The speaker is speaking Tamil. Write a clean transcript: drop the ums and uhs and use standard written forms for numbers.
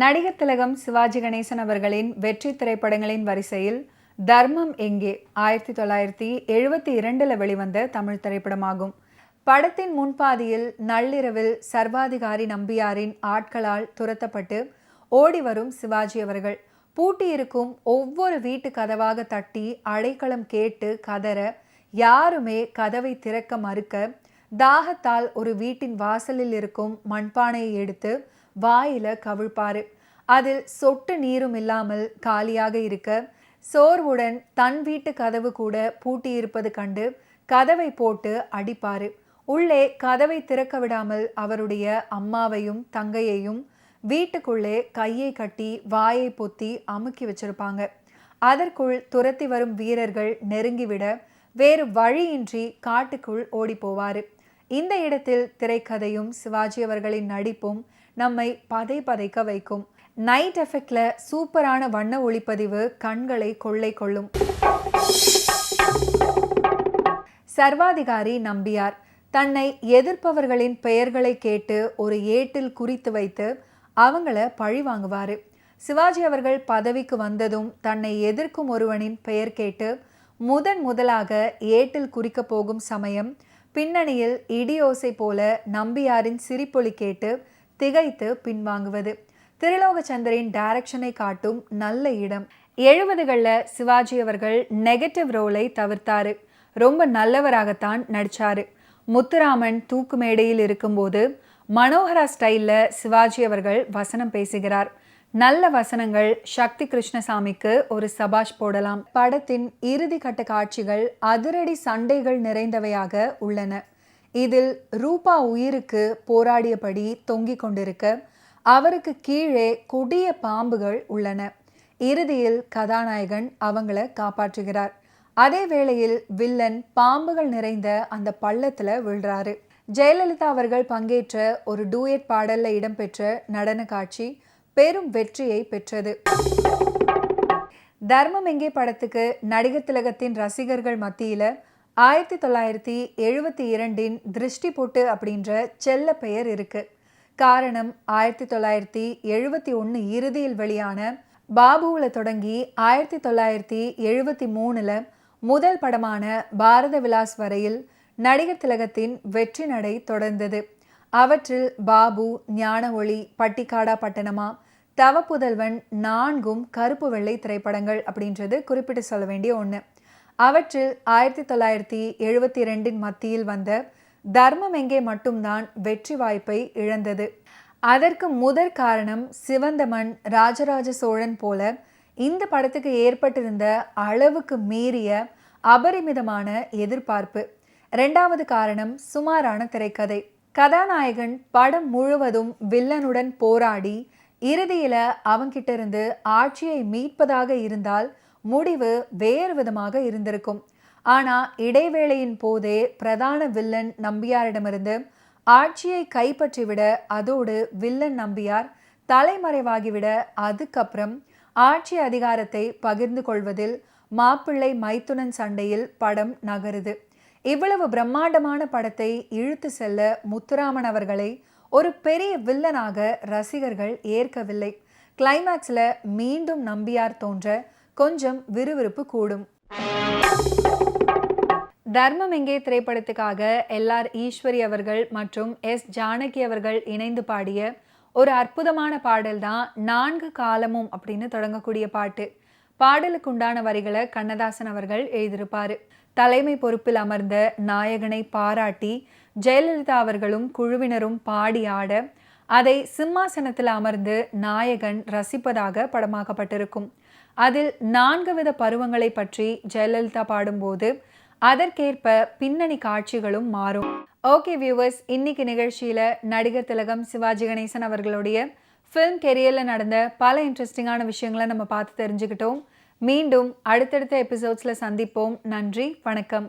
நடிகர் திலகம் சிவாஜி கணேசன் அவர்களின் வெற்றி திரைப்படங்களின் வரிசையில் தர்மம் எங்கே 1972 வெளிவந்த தமிழ் திரைப்படமாகும். படத்தின் முன்பாதியில் நள்ளிரவில் சர்வாதிகாரி நம்பியாரின் ஆட்களால் துரத்தப்பட்டு ஓடிவரும் சிவாஜி அவர்கள் பூட்டியிருக்கும் ஒவ்வொரு வீட்டு கதவாக தட்டி அடைக்கலம் கேட்டு கதற யாருமே கதவை திறக்க மறுக்க தாகத்தால் ஒரு வீட்டின் வாசலில் இருக்கும் மண்பானையை எடுத்து வாயில கவிழ்ப்பாரு. அதில் சொட்டு நீரும் இல்லாமல் காலியாக இருக்க சோர்வுடன் தன் வீட்டு கதவு கூட பூட்டியிருப்பது கண்டு கதவை போட்டு அடிப்பாரு. உள்ளே கதவை திறக்க விடாமல் அவருடைய அம்மாவையும் தங்கையையும் வீட்டுக்குள்ளே கையை கட்டி வாயை பொத்தி அமுக்கி வச்சிருப்பாங்க. அதற்குள் துரத்தி வரும் வீரர்கள் நெருங்கிவிட வேறு வழியின்றி காட்டுக்குள் ஓடி போவாரு. இந்த இடத்தில் திரைக்கதையும் சிவாஜி அவர்களின் நடிப்பும் நம்மை பதைக்க வைக்கும். நைட் எஃபெக்ட்ல சூப்பரான வண்ண ஒளிப்பதிவு கண்களை கொள்ளை கொள்ளும். சர்வாதிகாரி நம்பியார் தன்னை எதிர்ப்பவர்களின் பெயர்களை கேட்டு ஒரு ஏட்டில் குறித்து வைத்து அவங்கள பழி வாங்குவாரு. சிவாஜி அவர்கள் பதவிக்கு வந்ததும் தன்னை எதிர்க்கும் ஒருவனின் பெயர் கேட்டு முதலாக ஏட்டில் குறிக்க போகும் சமயம் பின்னணியில் இடியோசை போல நம்பியாரின் சிரிப்பொலி கேட்டு திகைத்து பின்வாங்குவது திருலோகச்சந்தரின் டைரக்ஷனை காட்டும் நல்ல இடம். 70களில் சிவாஜி அவர்கள் நெகட்டிவ் ரோலை தவிர்த்தாரு. ரொம்ப நல்லவராகத்தான் நடிச்சாரு. முத்துராமன் தூக்கு மேடையில் இருக்கும்போது மனோகரா ஸ்டைல்ல சிவாஜி அவர்கள் வசனம் பேசுகிறார். நல்ல வசனங்கள். சக்தி கிருஷ்ணசாமிக்கு ஒரு சபாஷ் போடலாம். படத்தின் இறுதி கட்ட காட்சிகள் அதிரடி சண்டைகள் நிறைந்தவையாக உள்ளன. இதில் ரூபா உயிருக்கு போராடியபடி தொங்கிக் கொண்டிருக்க அவருக்கு கீழே கொடிய பாம்புகள் உள்ளன. இறுதியில் கதாநாயகன் அவங்கள காப்பாற்றுகிறார். அதே வேளையில் வில்லன் பாம்புகள் நிறைந்த அந்த பள்ளத்துல விழுறாரு. ஜெயலலிதா அவர்கள் பங்கேற்ற ஒரு டூயட் பாடல்ல இடம்பெற்ற நடன காட்சி பெரும் வெற்றியை பெற்றது. தர்மம் எங்கே படத்துக்கு நடிகர் திலகத்தின் ரசிகர்கள் மத்தியில 1972 திருஷ்டி பொட்டு அப்படின்ற செல்ல பெயர் இருக்கு. காரணம் 1971 இறுதியில் வெளியான பாபுவுல தொடங்கி 1973 முதல் படமான பாரத விலாஸ் வரையில் நடிகர் திலகத்தின் வெற்றி நடை தொடர்ந்தது. அவற்றில் பாபு, ஞான ஒளி, பட்டிக்காடா பட்டணமா, தவப்புதல்வன் 4ம் கருப்பு வெள்ளை திரைப்படங்கள் அப்படின்றது குறிப்பிட்டு சொல்ல வேண்டிய ஒன்று. அவற்றில் 1972 மத்தியில் வந்த தர்மம் எங்கே மட்டும்தான் வெற்றி வாய்ப்பை இழந்தது. அதற்கு முதற் காரணம் சிவந்த மண், ராஜராஜ சோழன் போல இந்த படத்துக்கு ஏற்பட்டிருந்த அளவுக்கு மீறிய அபரிமிதமான எதிர்பார்ப்பு. 2வது காரணம் சுமாரான திரைக்கதை. கதாநாயகன் படம் முழுவதும் வில்லனுடன் போராடி இறுதியில அவங்கிட்ட இருந்து ஆட்சியை மீட்பதாக இருந்தால் முடிவு வேறு விதமாக இருந்திருக்கும். ஆனா இடைவேளையின் போதே பிரதான வில்லன் நம்பியாரிடமிருந்து ஆட்சியை கைப்பற்றிவிட அதோடு வில்லன் நம்பியார் தலைமறைவாகிவிட அதுக்கப்புறம் ஆட்சி அதிகாரத்தை பகிர்ந்து கொள்வதில் மாப்பிள்ளை மைத்துனன் சண்டையில் படம் நகருது. இவ்வளவு பிரம்மாண்டமான படத்தை இழுத்து செல்ல முத்துராமன் அவர்களை ஒரு பெரிய வில்லனாக ரசிகர்கள் ஏற்கவில்லை. கிளைமேக்ஸ்ல மீண்டும் நம்பியார் தோன்ற கொஞ்சம் விறுவிறுப்பு கூடும். தர்மம் எங்கே திரைப்படத்துக்காக LR ஈஸ்வரி அவர்கள் மற்றும் S ஜானகி அவர்கள் இணைந்து பாடிய ஒரு அற்புதமான பாடல் தான் 4 காலமும் அப்படின்னு தொடங்கக்கூடிய பாட்டு. பாடலுக்கு உண்டான வரிகளை கண்ணதாசன் அவர்கள் எழுதியிருப்பாரு. தலைமை பொறுப்பில் அமர்ந்த நாயகனை பாராட்டி ஜெயலலிதா அவர்களும் குழுவினரும் பாடி ஆட அதை சிம்மாசனத்தில் அமர்ந்து நாயகன் ரசிப்பதாக படமாக்கப்பட்டிருக்கும். அதில் 4 வித பருவங்களை பற்றி ஜெயலலிதா பாடும்போது அதற்கேற்ப பின்னணி காட்சிகளும் மாறும். ஓகே வியூவர்ஸ், இன்னைக்கு நிகழ்ச்சியில நடிகர் திலகம் சிவாஜி கணேசன் அவர்களுடைய ஃபிலிம் கெரியர்ல நடந்த பல இன்ட்ரெஸ்டிங்கான விஷயங்களை நம்ம பார்த்து தெரிஞ்சுக்கிட்டோம். மீண்டும் அடுத்தடுத்த எபிசோட்ஸ்ல சந்திப்போம். நன்றி, வணக்கம்.